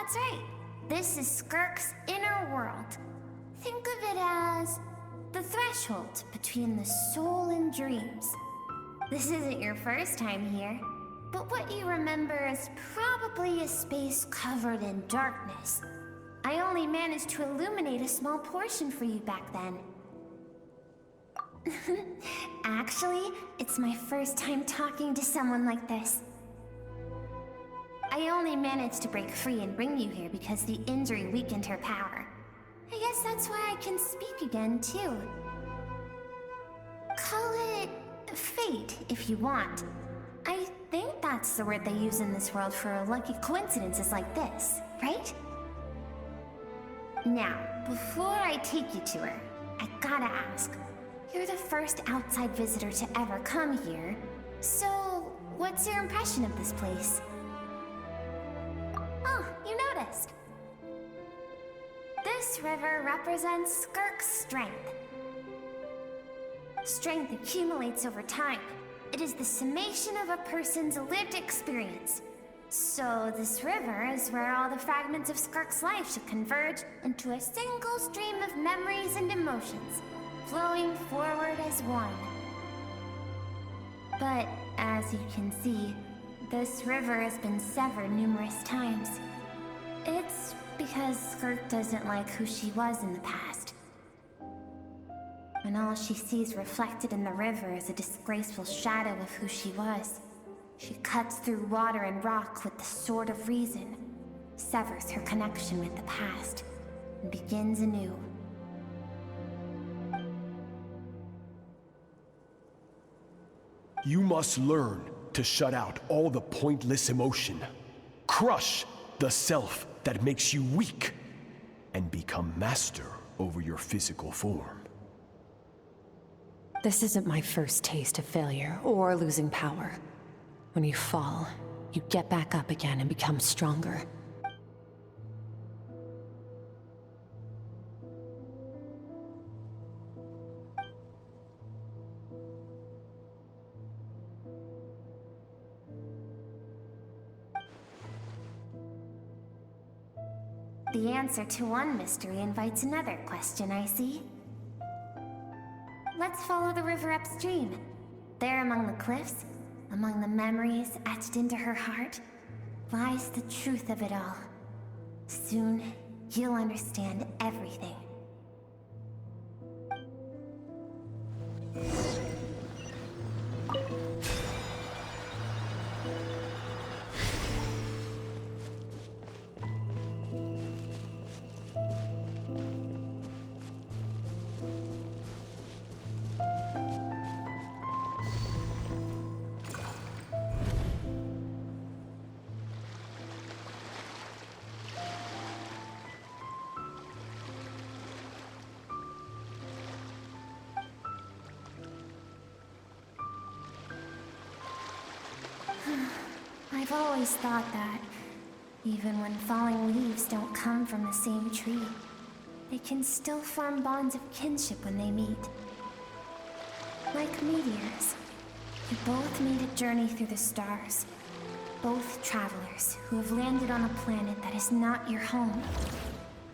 That's right. This is Skirk's inner world. Think of it as the threshold between the soul and dreams. This isn't your first time here, but what you remember is probably a space covered in darkness. I only managed to illuminate a small portion for you back then. Actually, it's my first time talking to someone like this. I only managed to break free and bring you here because the injury weakened her power. I guess that's why I can speak again, too. Call it fate, if you want. I think that's the word they use in this world for lucky coincidences like this, right? Now, before I take you to her, I gotta ask. You're the first outside visitor to ever come here, so what's your impression of this place? Oh, you noticed. This river represents Skirk's strength. Strength accumulates over time. It is the summation of a person's lived experience. So this river is where all the fragments of Skirk's life should converge into a single stream of memories and emotions, flowing forward as one. But as you can see, this river has been severed numerous times. It's because Skirk doesn't like who she was in the past. And all she sees reflected in the river is a disgraceful shadow of who she was. She cuts through water and rock with the sword of reason, severs her connection with the past, and begins anew. You must learn to shut out all the pointless emotion. Crush the self that makes you weak, and become master over your physical form. This isn't my first taste of failure or losing power. When you fall, you get back up again and become stronger. The answer to one mystery invites another question, I see. Let's follow the river upstream. There among the cliffs, among the memories etched into her heart, lies the truth of it all. Soon, you'll understand everything. I've always thought that, even when falling leaves don't come from the same tree, they can still form bonds of kinship when they meet. Like meteors, you both made a journey through the stars. Both travelers who have landed on a planet that is not your home.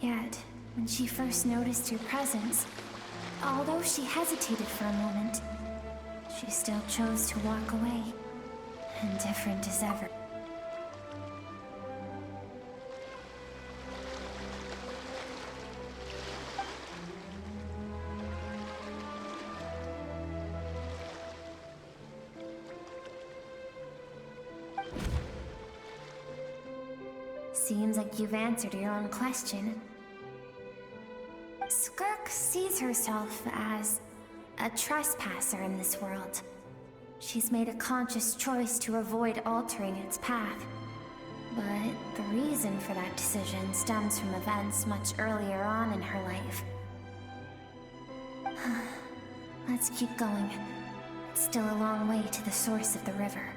Yet, when she first noticed your presence, although she hesitated for a moment, she still chose to walk away. Indifferent as ever. Seems like you've answered your own question. Skirk sees herself as a trespasser in this world. She's made a conscious choice to avoid altering its path. But the reason for that decision stems from events much earlier on in her life. Let's keep going. It's still a long way to the source of the river.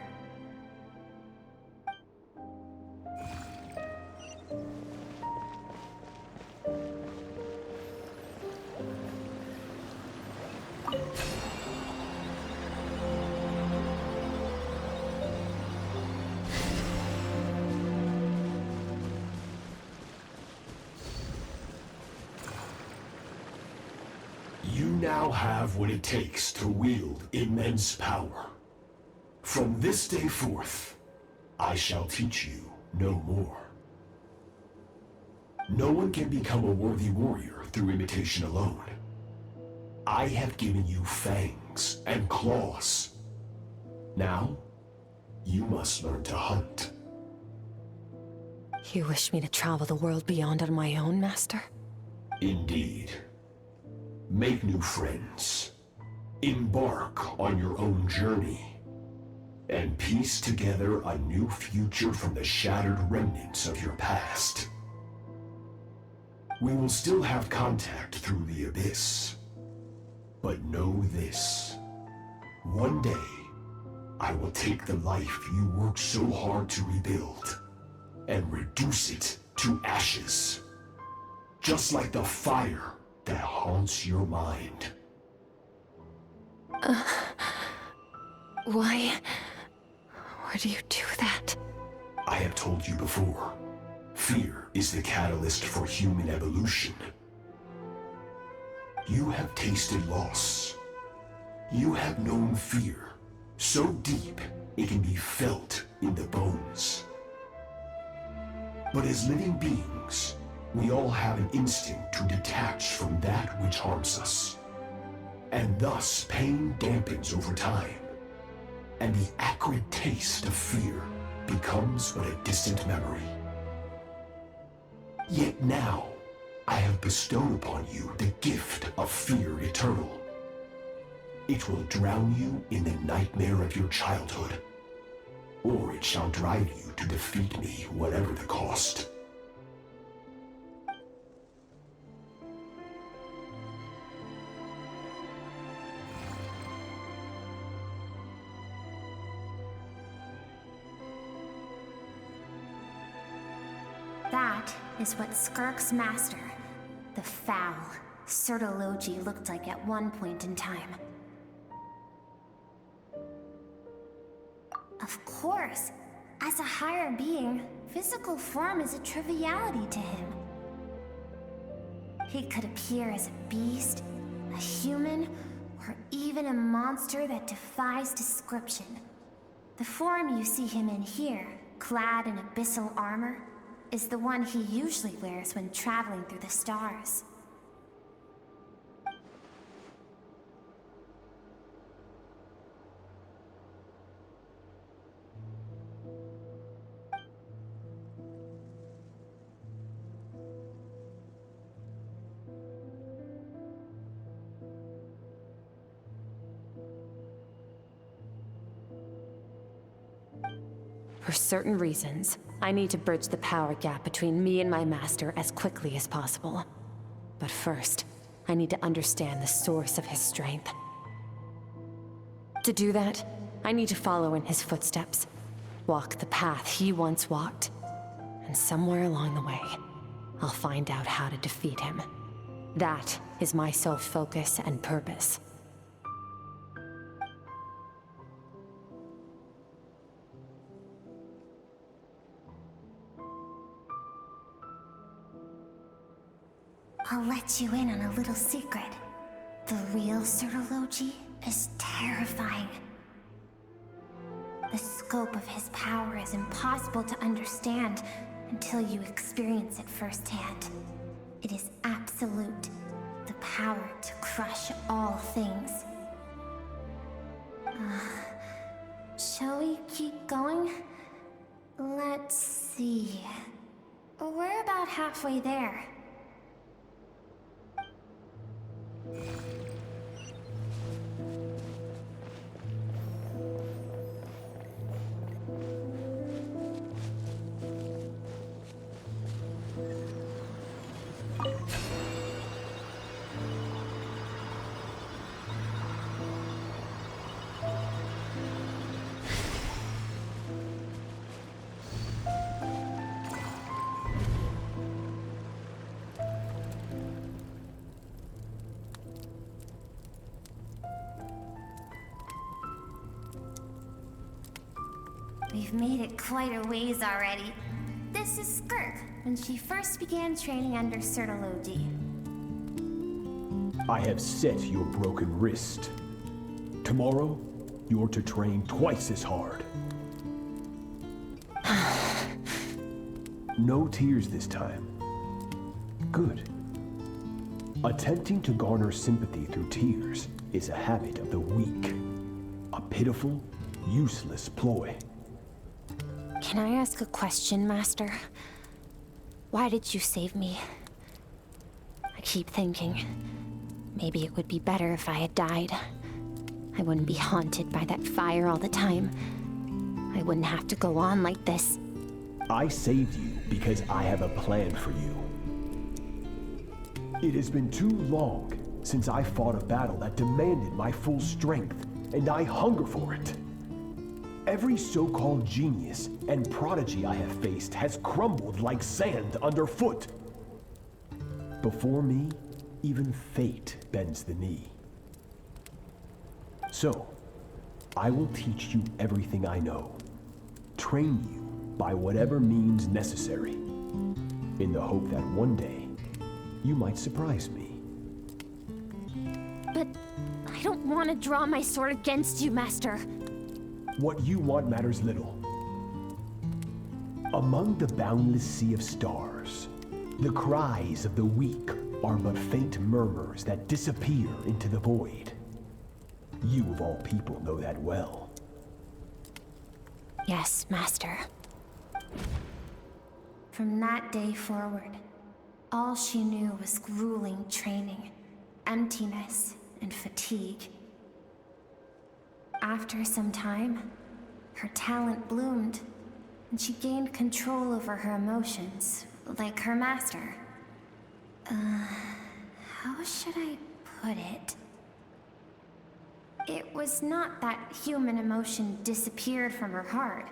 now have what it takes to wield immense power. From this day forth, I shall teach you no more. No one can become a worthy warrior through imitation alone. I have given you fangs and claws. Now, you must learn to hunt. You wish me to travel the world beyond on my own, Master? Indeed. Make new friends. Embark on your own journey. And piece together a new future from the shattered remnants of your past. We will still have contact through the Abyss. But know this. One day, I will take the life you worked so hard to rebuild and reduce it to ashes. Just like the fire that haunts your mind. Why do you do that? I have told you before, fear is the catalyst for human evolution. You have tasted loss. You have known fear, so deep it can be felt in the bones. But as living beings, we all have an instinct to detach from that which harms us. And thus, pain dampens over time, and the acrid taste of fear becomes but a distant memory. Yet now, I have bestowed upon you the gift of fear eternal. It will drown you in the nightmare of your childhood, or it shall drive you to defeat me, whatever the cost. That is what Skirk's master, the foul Sertologi, looked like at one point in time. Of course, as a higher being, physical form is a triviality to him. He could appear as a beast, a human, or even a monster that defies description. The form you see him in here, clad in abyssal armor, is the one he usually wears when traveling through the stars. For certain reasons, I need to bridge the power gap between me and my master as quickly as possible. But first, I need to understand the source of his strength. To do that, I need to follow in his footsteps, walk the path he once walked, and somewhere along the way, I'll find out how to defeat him. That is my sole focus and purpose. I'll let you in on a little secret. The real Sertologi is terrifying. The scope of his power is impossible to understand until you experience it firsthand. It is absolute, the power to crush all things. Shall we keep going? Let's see. We're about halfway there. We've made it quite a ways already. This is Skirk, when she first began training under Sertologi. I have set your broken wrist. Tomorrow, you're to train twice as hard. No tears this time. Good. Attempting to garner sympathy through tears is a habit of the weak. A pitiful, useless ploy. Can I ask a question, Master? Why did you save me? I keep thinking, maybe it would be better if I had died. I wouldn't be haunted by that fire all the time. I wouldn't have to go on like this. I saved you because I have a plan for you. It has been too long since I fought a battle that demanded my full strength, and I hunger for it. Every so-called genius and prodigy I have faced has crumbled like sand underfoot. Before me, even fate bends the knee. So, I will teach you everything I know. Train you by whatever means necessary, in the hope that one day, you might surprise me. But I don't want to draw my sword against you, Master. What you want matters little. Among the boundless sea of stars, the cries of the weak are but faint murmurs that disappear into the void. You of all people know that well. Yes, Master. From that day forward, all she knew was grueling training, emptiness, and fatigue. After some time, her talent bloomed, and she gained control over her emotions, like her master. How should I put it? It was not that human emotion disappeared from her heart,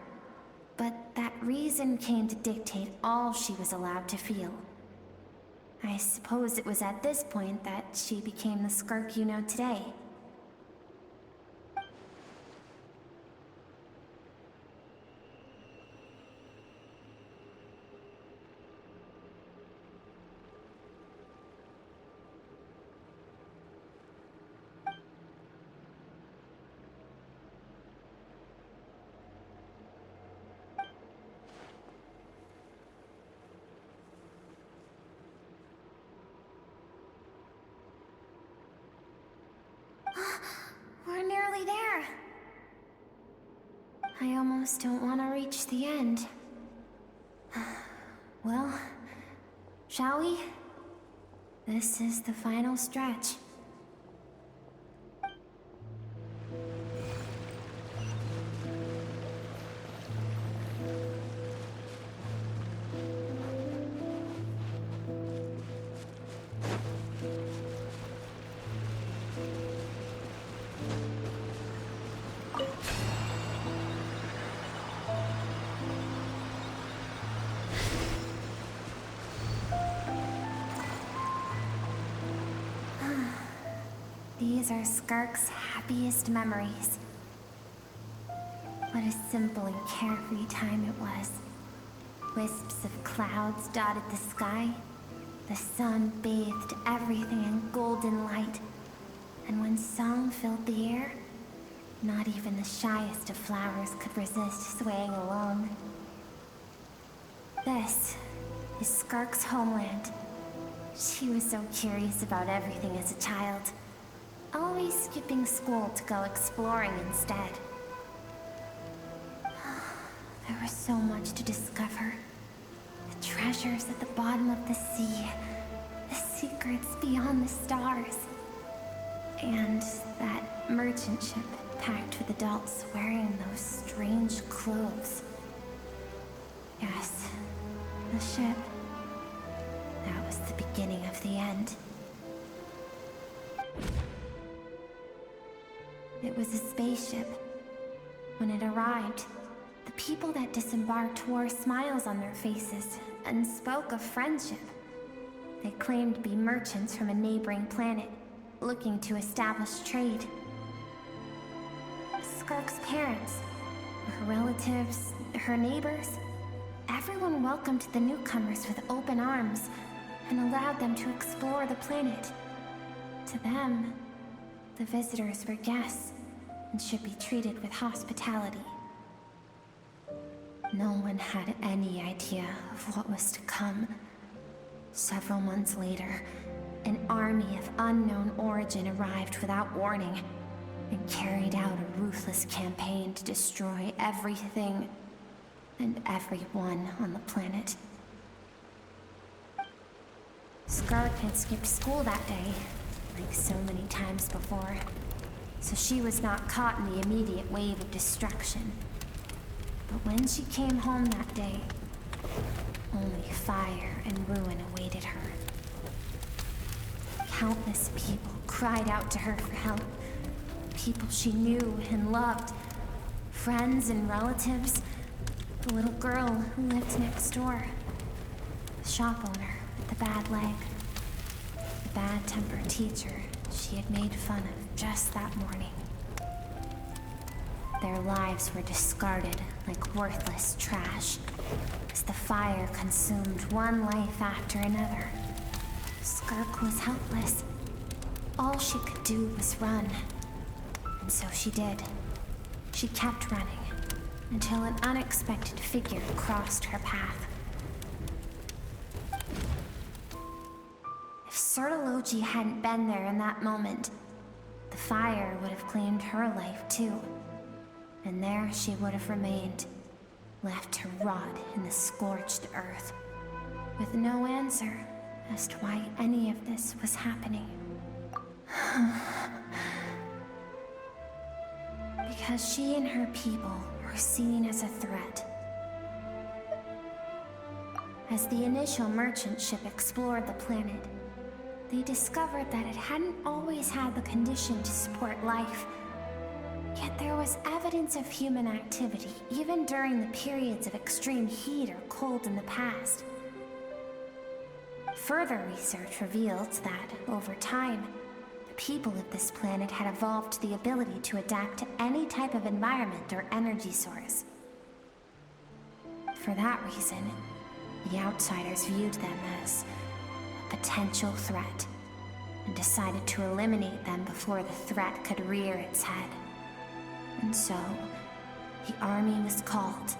but that reason came to dictate all she was allowed to feel. I suppose it was at this point that she became the Skirk you know today. We're nearly there. I almost don't want to reach the end. Well, shall we? This is the final stretch. These are Skirk's happiest memories. What a simple and carefree time it was. Wisps of clouds dotted the sky. The sun bathed everything in golden light. And when song filled the air, not even the shyest of flowers could resist swaying along. This is Skirk's homeland. She was so curious about everything as a child. Always skipping school to go exploring instead. There was so much to discover. The treasures at the bottom of the sea. The secrets beyond the stars. And that merchant ship packed with adults wearing those strange clothes. Yes, the ship. That was the beginning of the end. It was a spaceship. When it arrived, the people that disembarked wore smiles on their faces and spoke of friendship. They claimed to be merchants from a neighboring planet, looking to establish trade. Skirk's parents, her relatives, her neighbors, everyone welcomed the newcomers with open arms and allowed them to explore the planet. To them, the visitors were guests and should be treated with hospitality. No one had any idea of what was to come. Several months later, an army of unknown origin arrived without warning and carried out a ruthless campaign to destroy everything and everyone on the planet. Skirk had skipped school that day, like so many times before, so she was not caught in the immediate wave of destruction. But when she came home that day, only fire and ruin awaited her. Countless people cried out to her for help. People she knew and loved. Friends and relatives. The little girl who lived next door. The shop owner with the bad leg. The bad-tempered teacher she had made fun of just that morning. Their lives were discarded like worthless trash as the fire consumed one life after another. Skirk was helpless. All she could do was run. And so she did. She kept running until an unexpected figure crossed her path. If Sertology hadn't been there in that moment, the fire would have claimed her life too. And there she would have remained, left to rot in the scorched earth, with no answer as to why any of this was happening. Because she and her people were seen as a threat. As the initial merchant ship explored the planet, they discovered that it hadn't always had the condition to support life. Yet there was evidence of human activity, even during the periods of extreme heat or cold in the past. Further research revealed that, over time, the people of this planet had evolved the ability to adapt to any type of environment or energy source. For that reason, the outsiders viewed them as a potential threat, and decided to eliminate them before the threat could rear its head. And so, the army was called,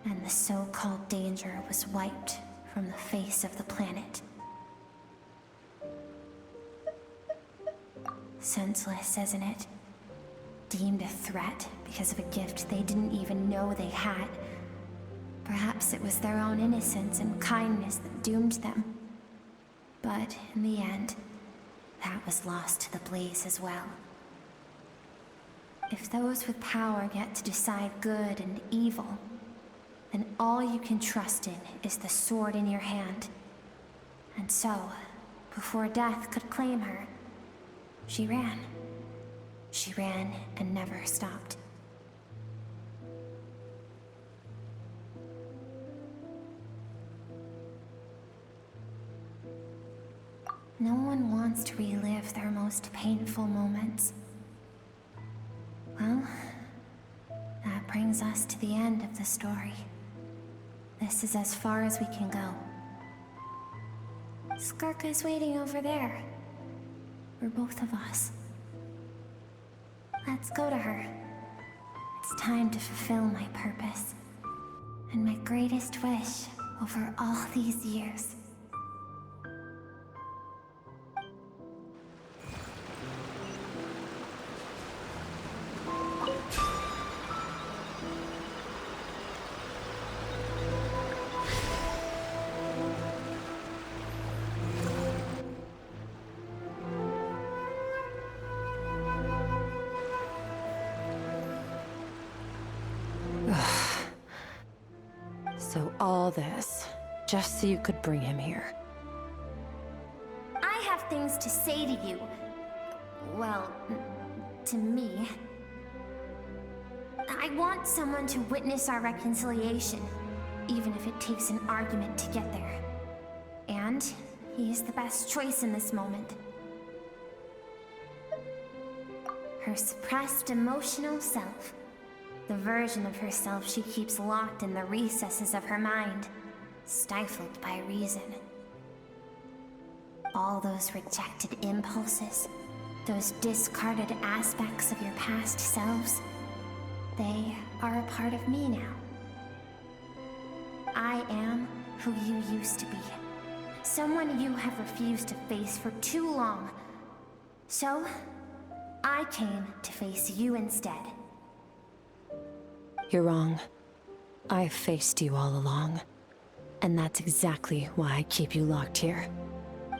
and the so-called danger was wiped from the face of the planet. Senseless, isn't it? Deemed a threat because of a gift they didn't even know they had. Perhaps it was their own innocence and kindness that doomed them. But in the end, that was lost to the blaze as well. If those with power get to decide good and evil, then all you can trust in is the sword in your hand. And so, before death could claim her, she ran. She ran and never stopped. No one wants to relive their most painful moments. Well, that brings us to the end of the story. This is as far as we can go. Skirk is waiting over there. For both of us. Let's go to her. It's time to fulfill my purpose. And my greatest wish over all these years. So all this, just so you could bring him here. I have things to say to you. Well, to me. I want someone to witness our reconciliation, even if it takes an argument to get there. And he is the best choice in this moment. Her suppressed emotional self. The version of herself she keeps locked in the recesses of her mind, stifled by reason. All those rejected impulses, those discarded aspects of your past selves, they are a part of me now. I am who you used to be. Someone you have refused to face for too long. So, I came to face you instead. You're wrong. I've faced you all along. And that's exactly why I keep you locked here.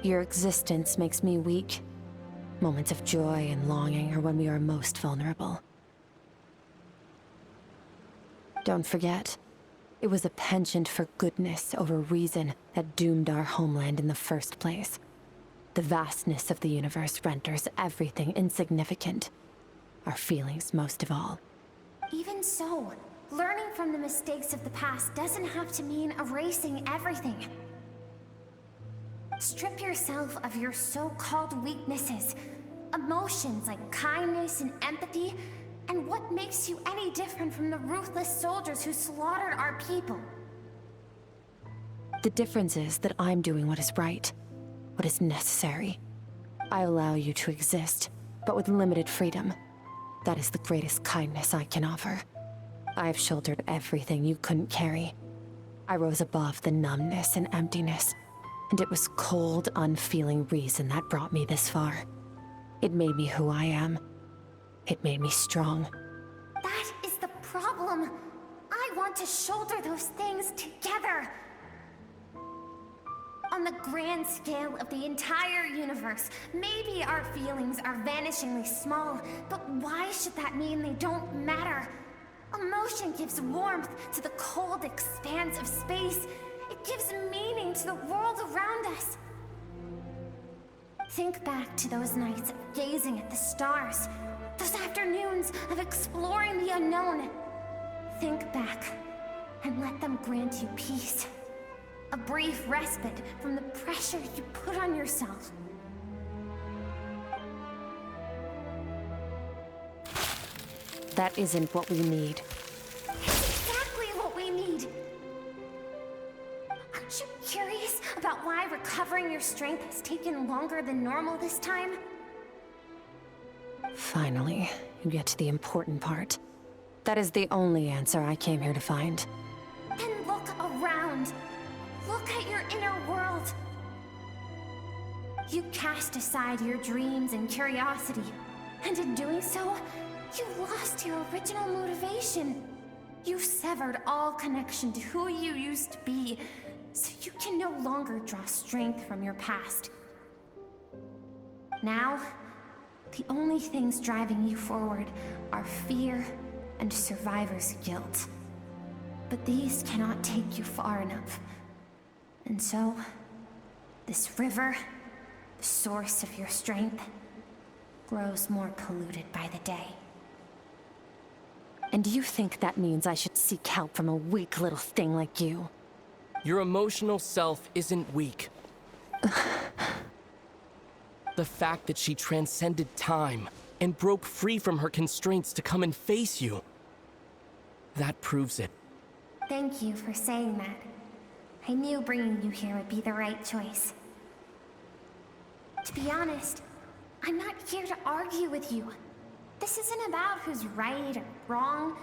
Your existence makes me weak. Moments of joy and longing are when we are most vulnerable. Don't forget, it was a penchant for goodness over reason that doomed our homeland in the first place. The vastness of the universe renders everything insignificant. Our feelings most of all. Even so, learning from the mistakes of the past doesn't have to mean erasing everything. Strip yourself of your so-called weaknesses, emotions like kindness and empathy, and what makes you any different from the ruthless soldiers who slaughtered our people? The difference is that I'm doing what is right, what is necessary. I allow you to exist, but with limited freedom. That is the greatest kindness I can offer. I've shouldered everything you couldn't carry. I rose above the numbness and emptiness, and it was cold, unfeeling reason that brought me this far. It made me who I am. It made me strong. That is the problem. I want to shoulder those things together. On the grand scale of the entire universe, maybe our feelings are vanishingly small, but why should that mean they don't matter? Emotion gives warmth to the cold expanse of space. It gives meaning to the world around us. Think back to those nights of gazing at the stars, those afternoons of exploring the unknown. Think back, and let them grant you peace. A brief respite from the pressure you put on yourself. That isn't what we need. It's exactly what we need. Aren't you curious about why recovering your strength has taken longer than normal this time? Finally, you get to the important part. That is the only answer I came here to find. Then look around. Look at your inner world. You cast aside your dreams and curiosity, and in doing so, you lost your original motivation. You severed all connection to who you used to be, so you can no longer draw strength from your past. Now, the only things driving you forward are fear and survivor's guilt. But these cannot take you far enough. And so, this river, the source of your strength, grows more polluted by the day. And do you think that means I should seek help from a weak little thing like you? Your emotional self isn't weak. The fact that she transcended time and broke free from her constraints to come and face you, that proves it. Thank you for saying that. I knew bringing you here would be the right choice. To be honest, I'm not here to argue with you. This isn't about who's right or wrong.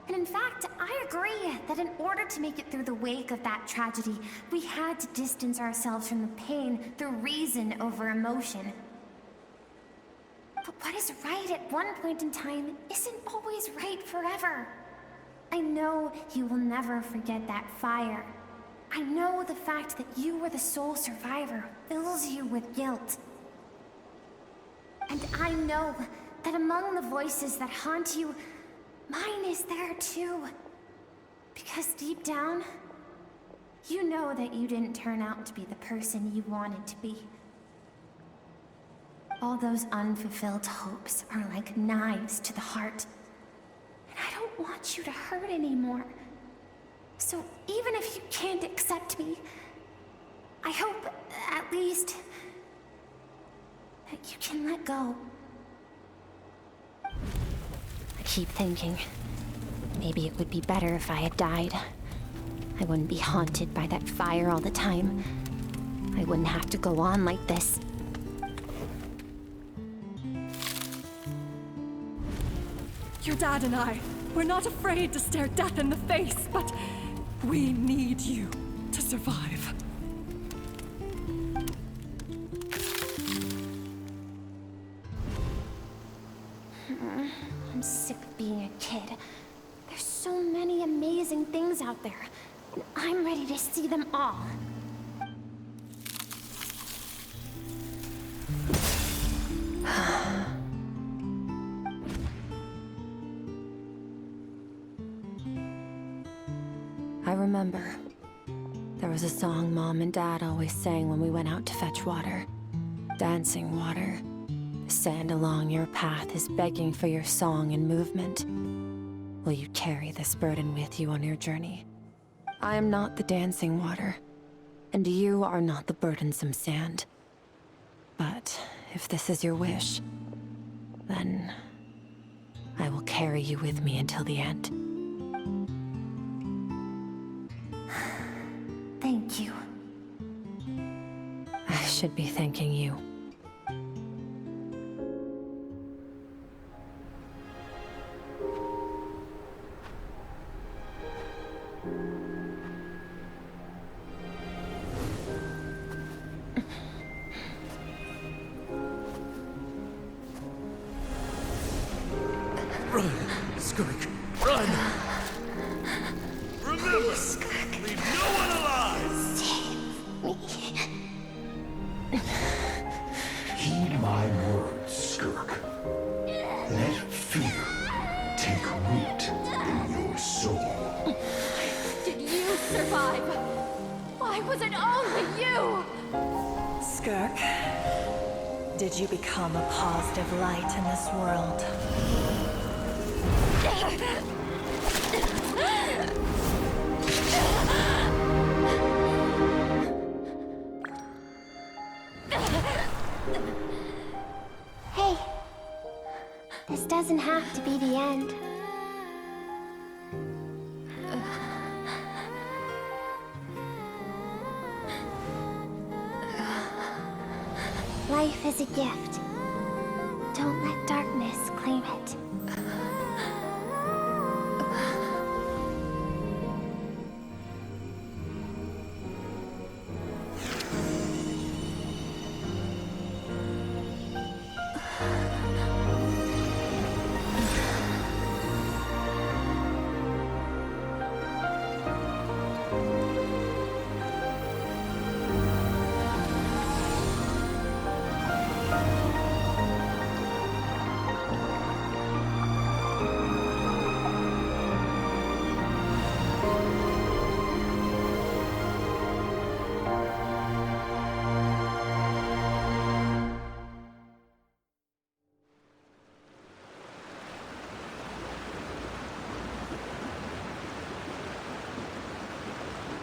And in fact, I agree that in order to make it through the wake of that tragedy, we had to distance ourselves from the pain through reason over emotion. But what is right at one point in time isn't always right forever. I know you will never forget that fire. I know the fact that you were the sole survivor fills you with guilt. And I know that among the voices that haunt you, mine is there too. Because deep down, you know that you didn't turn out to be the person you wanted to be. All those unfulfilled hopes are like knives to the heart. And I don't want you to hurt anymore. So even if you can't accept me, I hope, at least, that you can let go. I keep thinking, maybe it would be better if I had died. I wouldn't be haunted by that fire all the time. I wouldn't have to go on like this. Your dad and I, we're not afraid to stare death in the face, but we need you to survive. I'm sick of being a kid. There's so many amazing things out there, and I'm ready to see them all. I remember. There was a song Mom and Dad always sang when we went out to fetch water. Dancing water. The sand along your path is begging for your song and movement. Will you carry this burden with you on your journey? I am not the dancing water, and you are not the burdensome sand. But if this is your wish, then I will carry you with me until the end. Thank you. I should be thanking you. Run, Skirk, run! Remember, leave no one alive! Heed my words, Skirk. Let fear take root in your soul. Did you survive? Why was it only you? Skirk, did you become a positive light in this world? Hey, this doesn't have to be the end. Life is a gift. Don't let darkness claim it.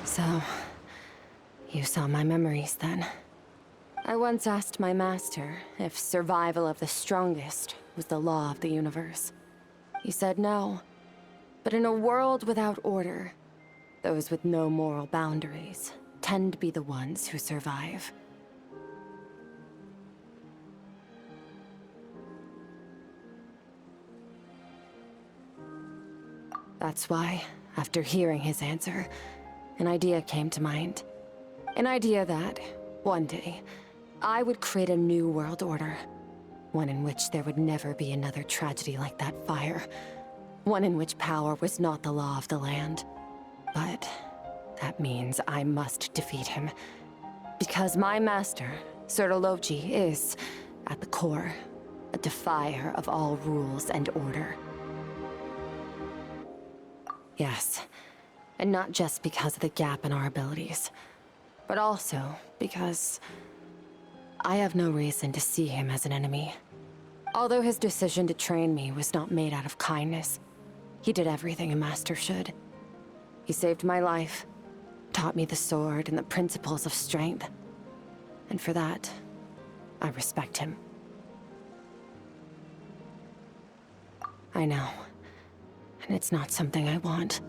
So, you saw my memories then. I once asked my master if survival of the strongest was the law of the universe. He said no. But in a world without order, those with no moral boundaries tend to be the ones who survive. That's why, after hearing his answer, an idea came to mind. An idea that, one day, I would create a new world order. One in which there would never be another tragedy like that fire. One in which power was not the law of the land. But that means I must defeat him. Because my master, Sertologi, is, at the core, a defier of all rules and order. Yes. And not just because of the gap in our abilities, but also because I have no reason to see him as an enemy. Although his decision to train me was not made out of kindness, he did everything a master should. He saved my life, taught me the sword and the principles of strength. And for that, I respect him. I know, and it's not something I want.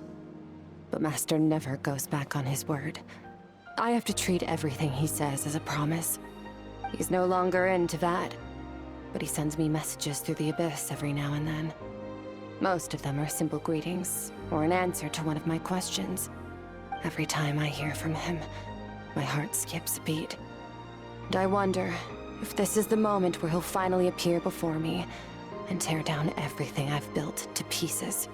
But Master never goes back on his word. I have to treat everything he says as a promise. He's no longer into that, but he sends me messages through the abyss every now and then. Most of them are simple greetings, or an answer to one of my questions. Every time I hear from him, my heart skips a beat. And I wonder if this is the moment where he'll finally appear before me and tear down everything I've built to pieces.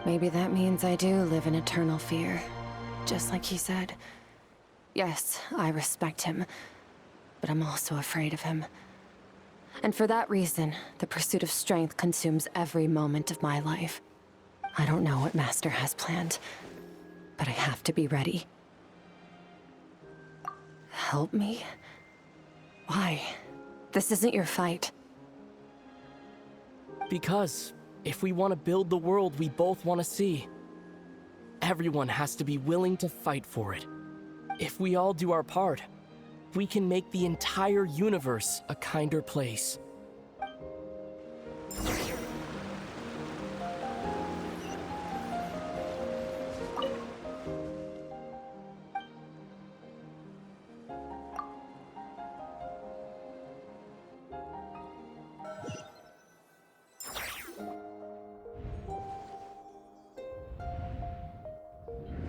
Maybe that means I do live in eternal fear, just like he said. Yes, I respect him, but I'm also afraid of him. And for that reason, the pursuit of strength consumes every moment of my life. I don't know what Master has planned, but I have to be ready. Help me? Why? This isn't your fight. Because if we want to build the world we both want to see, everyone has to be willing to fight for it. If we all do our part, we can make the entire universe a kinder place.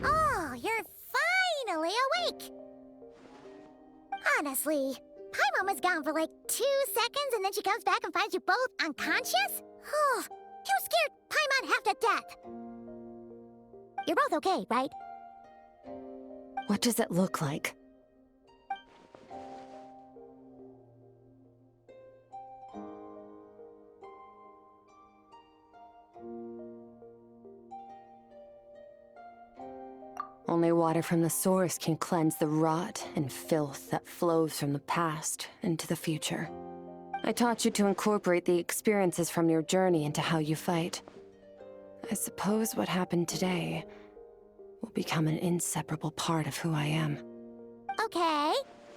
Oh, you're finally awake! Honestly, Paimon was gone for like 2 seconds and then she comes back and finds you both unconscious? Oh, you scared Paimon half to death! You're both okay, right? What does it look like? Only water from the source can cleanse the rot and filth that flows from the past into the future. I taught you to incorporate the experiences from your journey into how you fight. I suppose what happened today will become an inseparable part of who I am. Okay,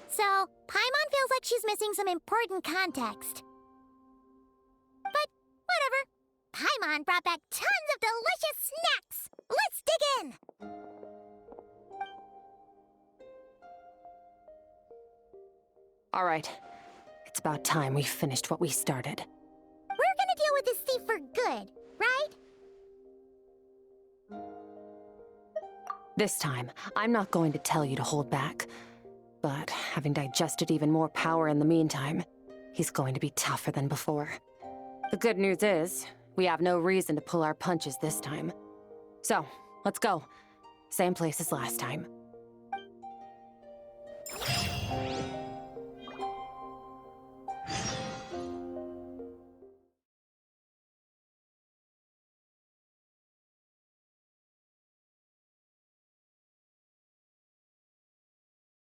so Paimon feels like she's missing some important context. But whatever. Paimon brought back tons of delicious snacks! Let's dig in! All right. It's about time we finished what we started. We're gonna deal with this thief for good, right? This time, I'm not going to tell you to hold back. But having digested even more power in the meantime, he's going to be tougher than before. The good news is, we have no reason to pull our punches this time. So, let's go. Same place as last time.